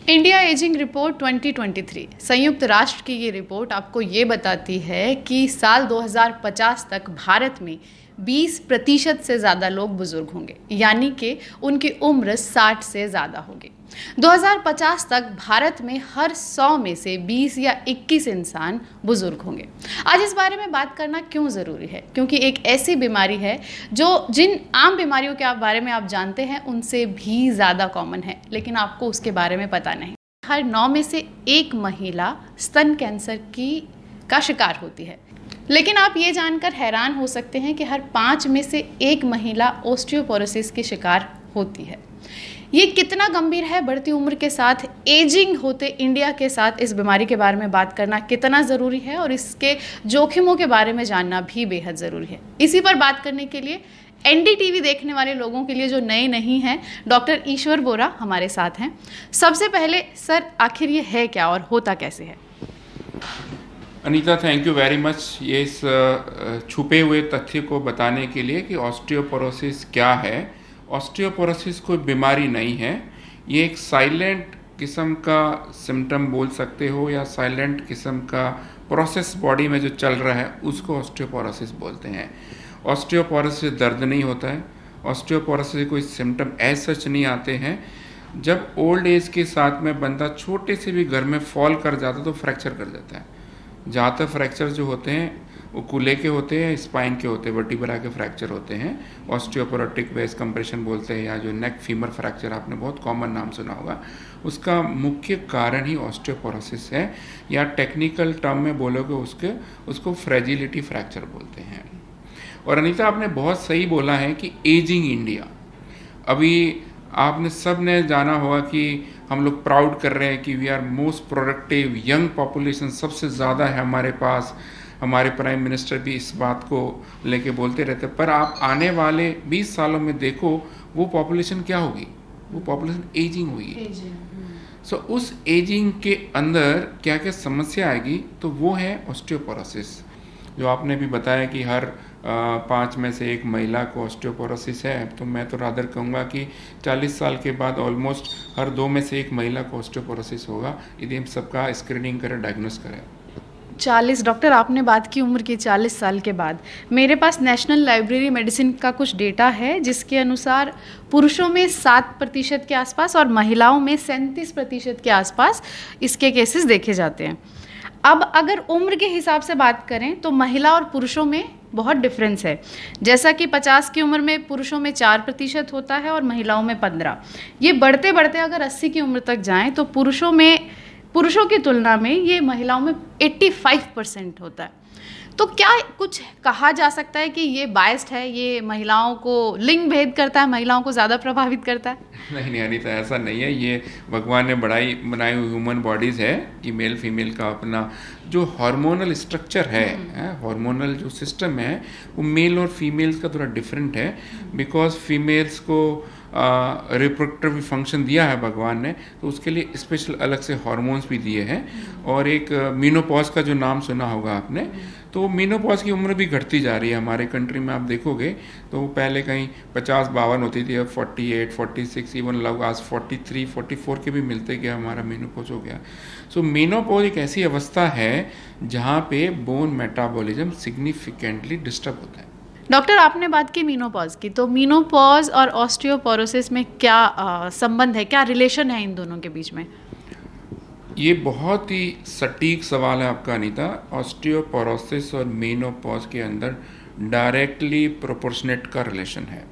India ageing report 2023 संयुक्त राष्ट्र की ये रिपोर्ट आपको ये बताती है कि साल 2050 तक भारत में 20% से ज़्यादा लोग बुजुर्ग होंगे, यानी कि उनकी उम्र 60 से ज़्यादा होगी। 2050 तक भारत में हर 100 में से 20 या 21 इंसान बुजुर्ग होंगे। आज इस बारे में बात करना क्यों ज़रूरी है? क्योंकि एक ऐसी बीमारी है जो जिन आम बीमारियों के बारे में आप जानते हैं उनसे भी ज़्यादा कॉमन है, लेकिन आपको उसके बारे में पता नहीं। हर 9 में से 1 महिला स्तन कैंसर का शिकार होती है, लेकिन आप ये जानकर हैरान हो सकते हैं कि हर 5 में से 1 महिला ऑस्टियोपोरोसिस की शिकार होती है। ये कितना गंभीर है? बढ़ती उम्र के साथ एजिंग होते इंडिया के साथ इस बीमारी के बारे में बात करना कितना ज़रूरी है और इसके जोखिमों के बारे में जानना भी बेहद ज़रूरी है। इसी पर बात करने के लिए एनडीटीवी देखने वाले लोगों के लिए जो नए नहीं हैं, डॉक्टर ईश्वर बोरा हमारे साथ हैं। सबसे पहले सर, आखिर ये है क्या और होता कैसे है? Anita, thank you very much ये इस छुपे हुए तथ्य को बताने के लिए कि ऑस्टियोपोरोसिस क्या है। ऑस्टियोपोरोसिस कोई बीमारी नहीं है, ये एक साइलेंट किस्म का सिम्टम बोल सकते हो या साइलेंट किस्म का प्रोसेस बॉडी में जो चल रहा है उसको ऑस्टियोपोरोसिस बोलते हैं। ऑस्टियोपोरोसिस दर्द नहीं होता है, ऑस्टियोपोरोसिस कोई सिम्टम एज सच नहीं आते हैं। जब ओल्ड एज के साथ में बंदा छोटे से भी घर में फॉल कर जाता है तो फ्रैक्चर कर जाता है। ज़्यादातर फ्रैक्चर जो होते हैं वो कूल्हे के होते हैं, स्पाइन के होते हैं, वर्टिब्रा के फ्रैक्चर होते हैं। ऑस्टियोपोरोटिक वेस्ट कंप्रेशन बोलते हैं, या जो नेक फीमर फ्रैक्चर आपने बहुत कॉमन नाम सुना होगा, उसका मुख्य कारण ही ऑस्टियोपोरोसिस है, या टेक्निकल टर्म में बोलोगे उसको फ्रेजिलिटी फ्रैक्चर बोलते हैं। और अनीता, आपने बहुत सही बोला है कि एजिंग इंडिया, अभी आपने सब ने जाना होगा कि हम लोग प्राउड कर रहे हैं कि we are most productive young population, सबसे ज़्यादा है हमारे पास। हमारे प्राइम मिनिस्टर भी इस बात को लेके बोलते रहते, पर आप आने वाले 20 सालों में देखो वो पॉपुलेशन क्या होगी, वो पॉपुलेशन एजिंग होगी। सो उस एजिंग के अंदर क्या क्या समस्या आएगी, तो वो है ऑस्टियोपोरोसिस। जो आपने भी बताया कि हर 5 में से 1 महिला को ऑस्टियोपोरोसिस है, तो मैं तो रादर कहूँगा कि 40 साल के बाद ऑलमोस्ट हर 2 में से 1 महिला को ऑस्टियोपोरोसिस होगा, यदि हम सबका स्क्रीनिंग करें, डायग्नोस करें। 40 डॉक्टर, आपने बात की उम्र की 40 साल के बाद। मेरे पास नेशनल लाइब्रेरी मेडिसिन का कुछ डेटा है जिसके अनुसार पुरुषों में 7% के आसपास और महिलाओं में 37% के आसपास इसके केसेस देखे जाते हैं। अब अगर उम्र के हिसाब से बात करें तो महिला और पुरुषों में बहुत डिफरेंस है। जैसा कि 50 की उम्र में पुरुषों में 4% होता है और महिलाओं में 15। ये बढ़ते बढ़ते अगर 80 की उम्र तक जाएं तो पुरुषों की तुलना में ये महिलाओं में 85% होता है। तो क्या कुछ कहा जा सकता है कि ये बायस्ड है, ये महिलाओं को लिंग भेद करता है, महिलाओं को ज़्यादा प्रभावित करता है? नहीं अनीता, ऐसा नहीं है। ये भगवान ने बनाई हुई ह्यूमन बॉडीज़ है कि मेल फीमेल का अपना जो हार्मोनल स्ट्रक्चर है, हार्मोनल जो सिस्टम है, वो मेल और फीमेल्स का थोड़ा डिफरेंट है। बिकॉज फीमेल्स को रिप्रोडक्टिव फंक्शन दिया है भगवान ने, तो उसके लिए स्पेशल अलग से हार्मोन्स भी दिए हैं। और एक मीनोपॉज का जो नाम सुना होगा आपने, तो मीनोपॉज की उम्र भी घटती जा रही है हमारे कंट्री में। आप देखोगे तो पहले कहीं 50-52 होती थी, अब 48, 46, इवन लोग आज 43, 44 के भी मिलते कि हमारा मीनोपॉज हो गया। सो मीनोपॉज एक ऐसी अवस्था है जहाँ पे बोन मेटाबॉलिज्म सिग्निफिकेंटली डिस्टर्ब होता है। डॉक्टर, आपने बात की मीनोपॉज की, तो मीनोपॉज और ऑस्टियोपोरोसिस में क्या संबंध है, क्या रिलेशन है इन दोनों के बीच में? ये बहुत ही सटीक सवाल है आपका अनीता। ऑस्टियोपोरोसिस और मेनोपॉज के अंदर डायरेक्टली प्रोपोर्शनेट का रिलेशन है,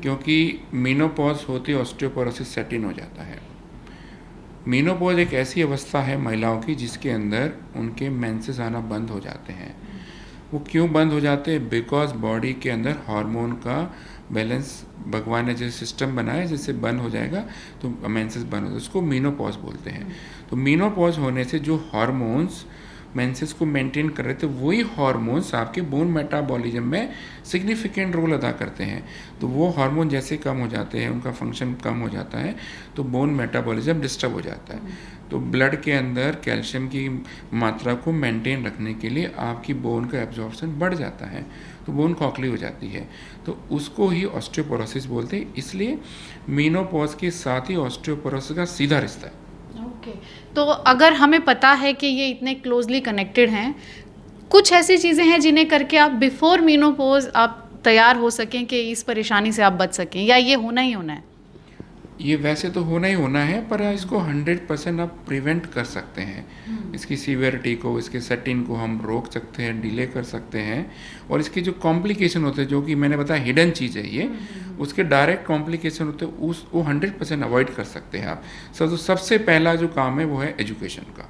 क्योंकि मेनोपॉज होते ऑस्टियोपोरोसिस सेट इन हो जाता है। मेनोपॉज एक ऐसी अवस्था है महिलाओं की जिसके अंदर उनके मेंसेस आना बंद हो जाते हैं। वो क्यों बंद हो जाते हैं? बिकॉज बॉडी के अंदर हार्मोन का बैलेंस भगवान ने जैसे सिस्टम बनाया, जैसे बंद हो जाएगा तो मेंसेस बंद हो जाए, उसको मेनोपॉज बोलते हैं। तो मेनोपॉज होने से जो हार्मोन्स मेंसेस को मेंटेन कर रहे थे, वही हार्मोन्स आपके बोन मेटाबॉलिज्म में सिग्निफिकेंट रोल अदा करते हैं। तो वो हार्मोन जैसे कम हो जाते हैं, उनका फंक्शन कम हो जाता है, तो बोन मेटाबॉलिज्म डिस्टर्ब हो जाता है। तो ब्लड के अंदर कैल्शियम की मात्रा को मेंटेन रखने के लिए आपकी बोन का एब्जॉर्प्शन बढ़ जाता है। तो बोन खोखली हो जाती है, तो उसको ही ऑस्टियोपोरोसिस बोलते हैं। इसलिए मेनोपॉज के साथ ही ऑस्टियोपोरोसिस का सीधा रिश्ता है। ओके, तो अगर हमें पता है कि ये इतने क्लोजली कनेक्टेड हैं, कुछ ऐसी चीज़ें हैं जिन्हें करके आप बिफोर मेनोपॉज आप तैयार हो सकें कि इस परेशानी से आप बच सकें, या ये होना ही होना है? ये वैसे तो होना ही होना है, पर इसको 100% आप प्रिवेंट कर सकते हैं। इसकी सीवियरिटी को, इसके सेटिंग को हम रोक सकते हैं, डिले कर सकते हैं, और इसके जो कॉम्प्लिकेशन होते हैं, जो कि मैंने बताया हिडन चीज़ है ये, उसके डायरेक्ट कॉम्प्लिकेशन होते हैं, वो 100% अवॉइड कर सकते हैं आप। तो सबसे पहला जो काम है वो है एजुकेशन का,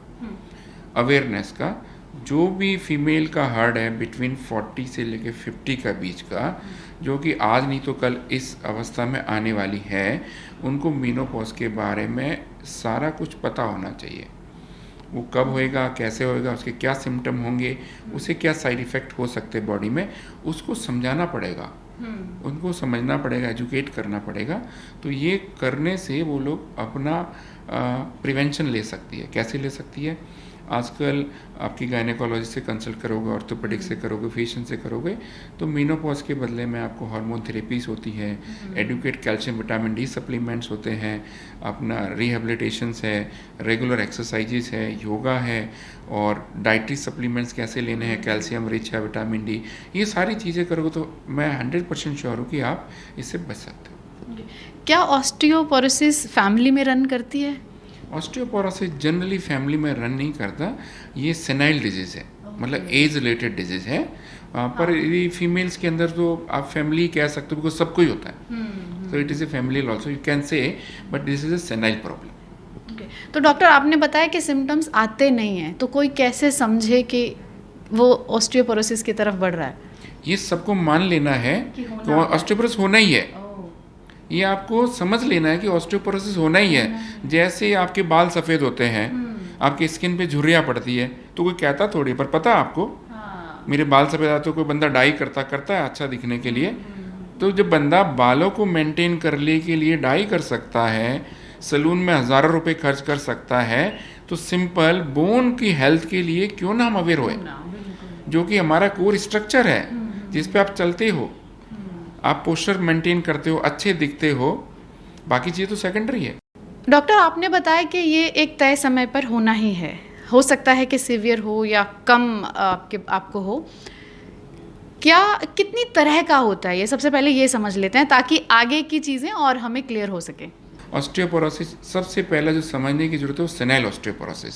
अवेयरनेस का। जो भी फीमेल का हार्ट है बिटवीन 40 से लेके 50 का बीच का, जो कि आज नहीं तो कल इस अवस्था में आने वाली है, उनको मेनोपॉज के बारे में सारा कुछ पता होना चाहिए। वो कब होएगा, कैसे होएगा, उसके क्या सिम्टम होंगे, उसे क्या साइड इफ़ेक्ट हो सकते हैं बॉडी में, उसको समझाना पड़ेगा, उनको समझना पड़ेगा, एजुकेट करना पड़ेगा। तो ये करने से वो लोग अपना प्रिवेंशन ले सकती है। कैसे ले सकती है? आजकल आपकी गायनेकोलॉजिस्ट से कंसल्ट करोगे, ऑर्थोपेडिक से करोगे, फिजिशियन से करोगे, तो मेनोपॉज के बदले में आपको हार्मोन थेरेपीज होती है, adequate calcium vitamin D supplements होते हैं, अपना रिहेबिलिटेशंस है, रेगुलर एक्सरसाइजेस है, योगा है, और डाइटरी सप्लीमेंट्स कैसे लेने हैं, कैल्शियम रिच है, विटामिन डी, ये सारी चीज़ें करोगे तो मैं 100% श्योर हूँ कि आप इससे बच सकते हो। क्या ऑस्टियोपोरोसिस फैमिली में रन करती है? ऑस्टियोपोरोसिस जनरली फैमिली में रन नहीं करता, ये सेनाइल डिजीज़ है, मतलब एज रिलेटेड डिजीज़ है। पर ये फीमेल्स के अंदर तो आप फैमिली कह सकते हो, बिकॉज सबको ही होता है, तो it is a family also, you can say, but this is a senile problem. तो डॉक्टर, आपने बताया कि सिम्टम्स आते नहीं हैं, तो कोई कैसे समझे कि वो ऑस्टियोपोरोसिस की तरफ बढ़ रहा है? ये सबको मान लेना है कि ऑस्टियोपोरोसिस होना ही है, ये आपको समझ लेना है कि ऑस्टियोपोरोसिस होना ही है। जैसे आपके बाल सफ़ेद होते हैं, आपकी स्किन पे झुर्रियाँ पड़ती है, तो कोई कहता थोड़ी, पर पता आपको मेरे बाल सफ़ेद आते, तो कोई बंदा डाई करता है अच्छा दिखने के लिए। तो जब बंदा बालों को मेंटेन करने के लिए डाई कर सकता है, सैलून में हज़ारों रुपए खर्च कर सकता है, तो सिंपल बोन की हेल्थ के लिए क्यों ना हम अवेयर होए, जो कि हमारा कोर स्ट्रक्चर है, जिस पे आप चलते हो, आप पोस्चर मेंटेन करते हो, अच्छे दिखते हो, बाकी चीज़ तो सेकेंडरी है। डॉक्टर, आपने बताया कि ये एक तय समय पर होना ही है, हो सकता है कि सीवियर हो या कम आपको हो। क्या कितनी तरह का होता है ये, सबसे पहले ये समझ लेते हैं ताकि आगे की चीज़ें और हमें क्लियर हो सके। ऑस्टियोपोरोसिस सबसे पहला जो समझने की जरूरत है वो सेनाइल ऑस्टियोपोरोसिस।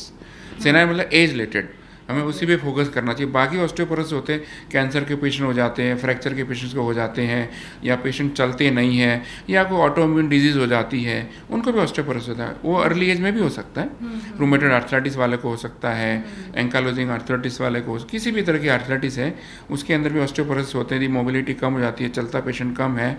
सेनाइल मतलब एज रिलेटेड, हमें उसी पे फोकस करना चाहिए। बाकी ऑस्टियोपोरोसिस होते हैं, कैंसर के पेशेंट हो जाते हैं, फ्रैक्चर के पेशेंट्स को हो जाते हैं, या पेशेंट चलते नहीं हैं, या कोई ऑटोइम्यून डिजीज़ हो जाती है, उनको भी ऑस्टियोपोरोसिस होता है। वो अर्ली एज में भी हो सकता है, रूमेटॉइड आर्थराइटिस वाले को हो सकता है, एंकालोजिंग आर्थराइटिस वाले को, किसी भी तरह की आर्थराइटिस है उसके अंदर भी ऑस्टियोपोरोसिस होते हैं। यदि मोबिलिटी कम हो जाती है, चलता पेशेंट कम है,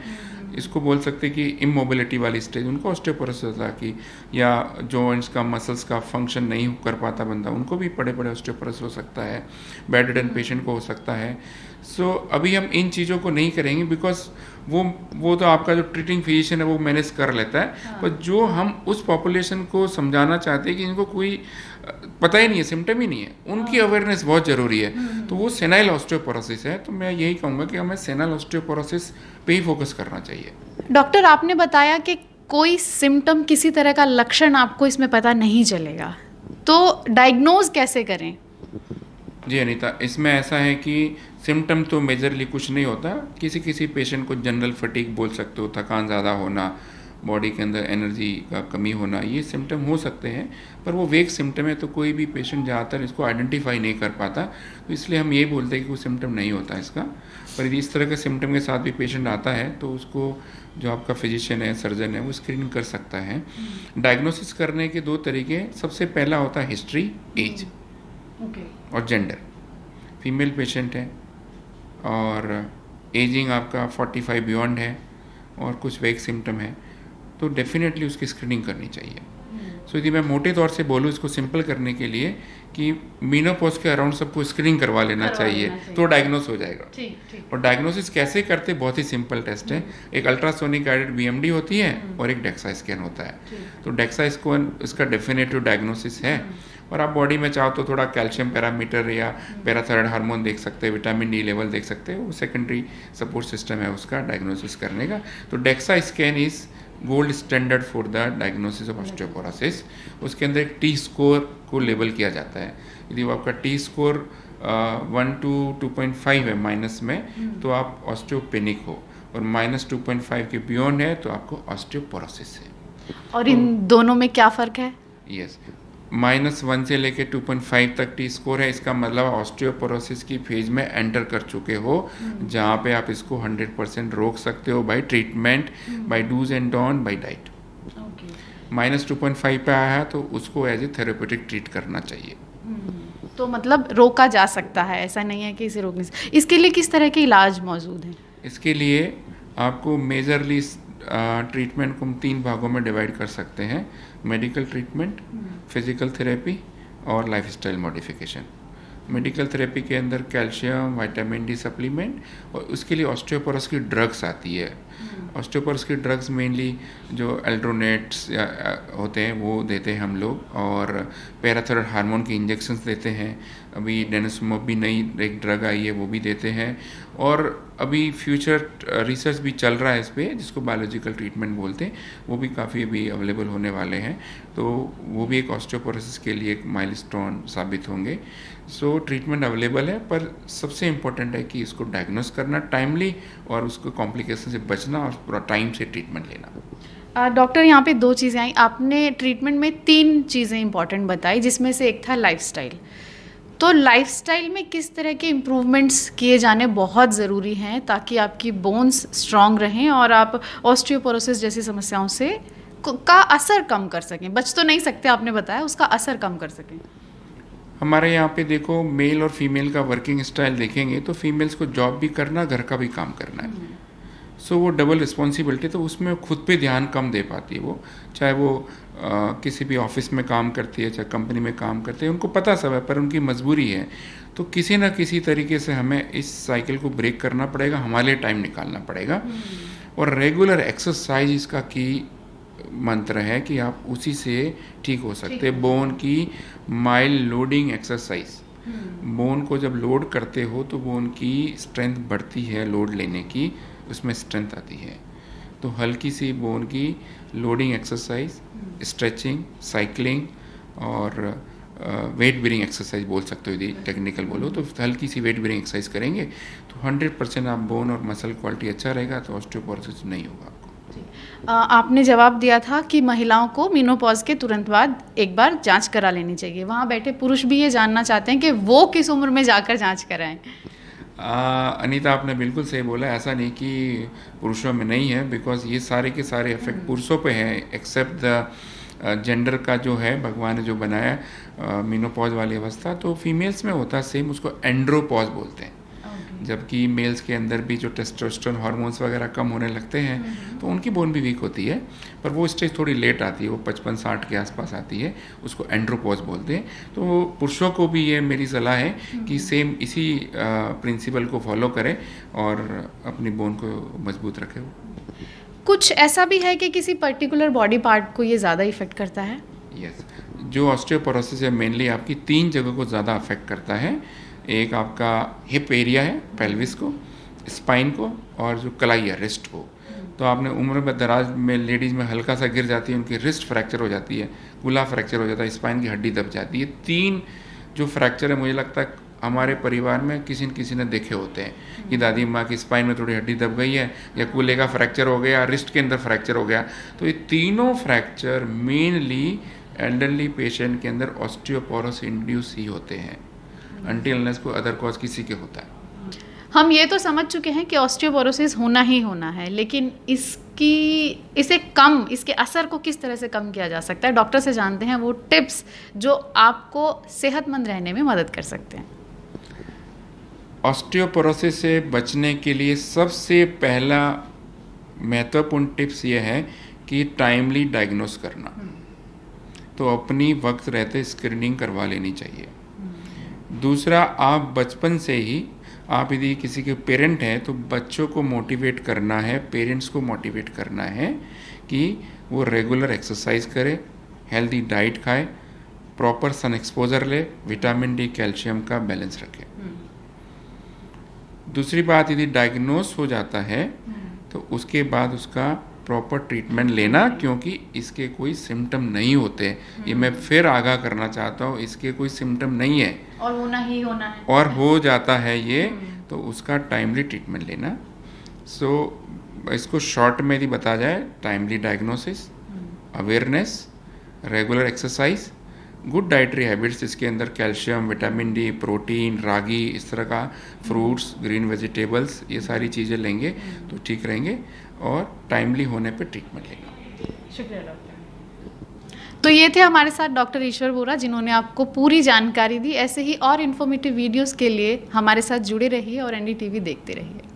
इसको बोल सकते हैं कि इमोबिलिटी वाली स्टेज, उनको ऑस्टियोपोरोसिस होता है कि, या जॉइंट्स का, मसल्स का फंक्शन नहीं कर पाता बंदा, उनको भी बड़े बड़े ऑस्टियोपोरोसिस हो सकता है। बेड रिडन पेशेंट को हो सकता है। सो अभी हम इन चीज़ों को नहीं करेंगे, बिकॉज वो तो आपका जो ट्रीटिंग फिजिशियन है वो मैनेज कर लेता है। पर जो हम उस पॉपुलेशन को समझाना चाहते हैं कि इनको कोई पता ही नहीं है, सिम्टम ही नहीं है, उनकी अवेयरनेस बहुत ज़रूरी है, तो वो सेनाइल ऑस्टियोपोरोसिस है। तो मैं यही कहूँगा कि हमें सेनाइल ऑस्टियोपोरोसिस पे ही फोकस करना चाहिए। डॉक्टर, आपने बताया कि कोई सिम्टम, किसी तरह का लक्षण आपको इसमें पता नहीं चलेगा, तो डायग्नोज कैसे करें? जी अनीता, इसमें ऐसा है कि सिम्टम तो मेजरली कुछ नहीं होता। किसी किसी पेशेंट को जनरल फटीग बोल सकते हो, थकान ज़्यादा होना, बॉडी के अंदर एनर्जी का कमी होना, ये सिम्टम हो सकते हैं, पर वो वेग सिम्टम है, तो कोई भी पेशेंट ज़्यादातर इसको आइडेंटिफाई नहीं कर पाता। तो इसलिए हम ये बोलते हैं कि कोई सिम्टम नहीं होता इसका। पर यदि इस तरह के सिम्टम के साथ भी पेशेंट आता है तो उसको जो आपका फिजिशियन है, सर्जन है, वो स्क्रीन कर सकता है। डायग्नोसिस करने के दो तरीके, सबसे पहला होता है हिस्ट्री, एज और जेंडर। फीमेल पेशेंट है और एजिंग आपका 45 बियॉन्ड है और कुछ वेग सिम्टम है, तो डेफिनेटली उसकी स्क्रीनिंग करनी चाहिए। सो यदि मैं मोटे तौर से बोलूँ इसको सिंपल करने के लिए कि मीनोपॉज के अराउंड सबको स्क्रीनिंग करवा लेना चाहिए, तो डायग्नोस हो जाएगा। और डायग्नोसिस कैसे करते, बहुत ही सिंपल टेस्ट है। एक अल्ट्रासोनिक गाइडेड बीएमडी होती है और एक डेक्सा स्कैन होता है। तो डेक्सा स्कैन इसका डेफिनेटिव डायग्नोसिस है, और आप बॉडी में चाहो तो थोड़ा कैल्शियम पैरामीटर या पैराथायराइड हार्मोन देख सकते हैं, विटामिन डी लेवल देख सकते हैं, वो सेकेंडरी सपोर्ट सिस्टम है उसका डायग्नोसिस करने का। तो DEXA scan is gold standard for the diagnosis of osteoporosis. उसके अंदर एक टी स्कोर को लेबल किया जाता है। यदि वो आपका टी स्कोर 1 to 2.5 है माइनस में, तो आप ऑस्टियोपेनिक हो, और -2.5 के बियॉन्ड है तो आपको ऑस्टियोपोरोसिस है। और इन दोनों में क्या फ़र्क है? यस, -1 से लेके 2.5 तक टी स्कोर है, इसका मतलब ऑस्टियोपोरोसिस की फेज में एंटर कर चुके हो, जहाँ पे आप इसको 100% रोक सकते हो by treatment, by dos and don't, by diet. -2.5 पे आया है तो उसको एज ए थेरेपेटिक ट्रीट करना चाहिए। तो मतलब रोका जा सकता है, ऐसा नहीं है कि इसे रोकने से। इसके लिए किस तरह के इलाज मौजूद हैं? इसके लिए आपको मेजरली ट्रीटमेंट को हम 3 भागों में डिवाइड कर सकते हैं: मेडिकल ट्रीटमेंट, फिजिकल थेरेपी और लाइफस्टाइल मॉडिफिकेशन। मेडिकल थेरेपी के अंदर कैल्शियम, विटामिन डी सप्लीमेंट, और उसके लिए ऑस्टियोपोरोसिस की ड्रग्स आती है। ऑस्टियोपोरोसिस की ड्रग्स मेनली जो एल्ड्रोनेट्स होते हैं वो देते हैं हम लोग, और पैराथायराइड हार्मोन के इंजेक्शंस देते हैं। अभी डेनिसुमाब भी नई एक ड्रग आई है, वो भी देते हैं। और अभी फ्यूचर रिसर्च भी चल रहा है इस पर, जिसको बायोलॉजिकल ट्रीटमेंट बोलते हैं, वो भी काफ़ी अभी अवेलेबल होने वाले हैं। तो वो भी एक ऑस्टियोपोरोसिस के लिए एक माइलस्टोन साबित होंगे। सो ट्रीटमेंट अवेलेबल है, पर सबसे इम्पोर्टेंट है कि इसको डायग्नोस करना टाइमली, और उसको कॉम्प्लिकेशन से बचना, और पूरा टाइम से ट्रीटमेंट लेना। डॉक्टर, यहाँ पे 2 चीज़ें आई। आपने ट्रीटमेंट में 3 चीज़ें इंपॉर्टेंट बताई, जिसमें से एक था लाइफस्टाइल। तो लाइफस्टाइल में किस तरह के इम्प्रूवमेंट्स किए जाने बहुत ज़रूरी हैं ताकि आपकी बोन्स स्ट्रांग रहें और आप ऑस्टियोपोरोसिस जैसी समस्याओं से का असर कम कर सकें? बच तो नहीं सकते, आपने बताया, उसका असर कम कर सकें। हमारे यहाँ पे देखो, मेल और फीमेल का वर्किंग स्टाइल देखेंगे तो फीमेल्स को जॉब भी करना, घर का भी काम करना है। सो वो डबल रिस्पॉन्सिबिलिटी, तो उसमें खुद पे ध्यान कम दे पाती है वो। चाहे वो किसी भी ऑफिस में काम करती है, चाहे कंपनी में काम करती है, उनको पता सब है, पर उनकी मजबूरी है। तो किसी ना किसी तरीके से हमें इस साइकिल को ब्रेक करना पड़ेगा, हमारे लिए टाइम निकालना पड़ेगा। और रेगुलर एक्सरसाइज इसका की मंत्र है कि आप उसी से ठीक हो सकते हैं। बोन की माइल्ड लोडिंग एक्सरसाइज, बोन को जब लोड करते हो तो बोन की स्ट्रेंथ बढ़ती है, लोड लेने की उसमें स्ट्रेंथ आती है। तो हल्की सी बोन की लोडिंग एक्सरसाइज, स्ट्रेचिंग, साइकिलिंग और वेट बेरिंग एक्सरसाइज बोल सकते हो, यदि टेक्निकल बोलो तो हल्की सी वेट बेरिंग एक्सरसाइज करेंगे तो 100% आप बोन और मसल क्वालिटी अच्छा रहेगा, तो ऑस्टियोपोरोसिस नहीं होगा आपको। आपने जवाब दिया था कि महिलाओं को मेनोपॉज के तुरंत बाद एक बार जांच करा लेनी चाहिए। वहाँ बैठे पुरुष भी ये जानना चाहते हैं कि वो किस उम्र में जाकर जांच कराएं। अनीता, आपने बिल्कुल सही बोला। ऐसा नहीं कि पुरुषों में नहीं है, बिकॉज ये सारे के सारे इफेक्ट पुरुषों पे हैं, एक्सेप्ट द जेंडर का जो है भगवान ने जो बनाया मेनोपॉज वाली अवस्था, तो फीमेल्स में होता है सेम, उसको एंड्रोपॉज बोलते हैं। जबकि मेल्स के अंदर भी जो टेस्टोस्टेरोन हार्मोन्स वगैरह कम होने लगते हैं तो उनकी बोन भी वीक होती है, पर वो स्टेज थोड़ी लेट आती है, वो 55-60 के आसपास आती है, उसको एंड्रोपॉज बोलते हैं। तो पुरुषों को भी ये मेरी सलाह है कि सेम इसी प्रिंसिपल को फॉलो करें और अपनी बोन को मजबूत रखें। कुछ ऐसा भी है कि किसी पर्टिकुलर बॉडी पार्ट को ये ज़्यादा इफेक्ट करता है? यस, जो ऑस्टियोपोरोसिस है मेनली आपकी 3 जगह को ज़्यादा अफेक्ट करता है। एक आपका हिप एरिया है, पेल्विस को, स्पाइन को, और जो कलाई है, रिस्ट को। तो आपने उम्र में दराज में लेडीज़ में हल्का सा गिर जाती है, उनकी रिस्ट फ्रैक्चर हो जाती है, गुला फ्रैक्चर हो जाता है, स्पाइन की हड्डी दब जाती है। 3 जो फ्रैक्चर है मुझे लगता है हमारे परिवार में किसी न किसी ने देखे होते हैं कि दादी माँ की स्पाइन में थोड़ी हड्डी दब गई है, या कूल्हे का फ्रैक्चर हो गया, रिस्ट के अंदर फ्रैक्चर हो गया। तो ये तीनों फ्रैक्चर मेनली एल्डरली पेशेंट के अंदर ऑस्टियोपोरोसिस इंड्यूस ही होते हैं, अनटिल अनलेस कोई अदर कॉज किसी के होता है। हम ये तो समझ चुके हैं कि ऑस्टियोपोरोसिस होना ही होना है, लेकिन इसके असर को किस तरह से कम किया जा सकता है? डॉक्टर से जानते हैं वो टिप्स जो आपको सेहतमंद रहने में मदद कर सकते हैं। ऑस्टियोपोरोसिस से बचने के लिए सबसे पहला महत्वपूर्ण टिप्स ये है कि टाइमली डायग्नोस करना। तो अपनी वक्त रहते स्क्रीनिंग करवा लेनी चाहिए। दूसरा, आप बचपन से ही, आप यदि किसी के पेरेंट हैं तो बच्चों को मोटिवेट करना है, पेरेंट्स को मोटिवेट करना है कि वो रेगुलर एक्सरसाइज करे, हेल्दी डाइट खाए, प्रॉपर सन एक्सपोजर ले, विटामिन डी कैल्शियम का बैलेंस रखें। दूसरी बात, यदि डायग्नोस हो जाता है तो उसके बाद उसका प्रॉपर ट्रीटमेंट लेना, क्योंकि इसके कोई सिम्टम नहीं होते। ये मैं फिर आगाह करना चाहता हूँ, इसके कोई सिम्टम नहीं है और होना ही होना है, और हो जाता है ये, तो उसका टाइमली ट्रीटमेंट लेना। सो इसको शॉर्ट में यदि बता जाए, timely diagnosis, awareness, regular exercise, good dietary habits, इसके अंदर कैल्शियम, विटामिन डी, प्रोटीन, रागी, इस तरह का फ्रूट्स, ग्रीन वेजिटेबल्स, ये सारी चीज़ें लेंगे तो ठीक रहेंगे, और टाइमली होने पे ट्रीटमेंट लेंगे। शुक्रिया डॉक्टर। तो ये थे हमारे साथ डॉक्टर ईश्वर वोरा, जिन्होंने आपको पूरी जानकारी दी। ऐसे ही और इन्फॉर्मेटिव वीडियोस के लिए हमारे साथ जुड़े रहिए और NDTV देखते रहिए।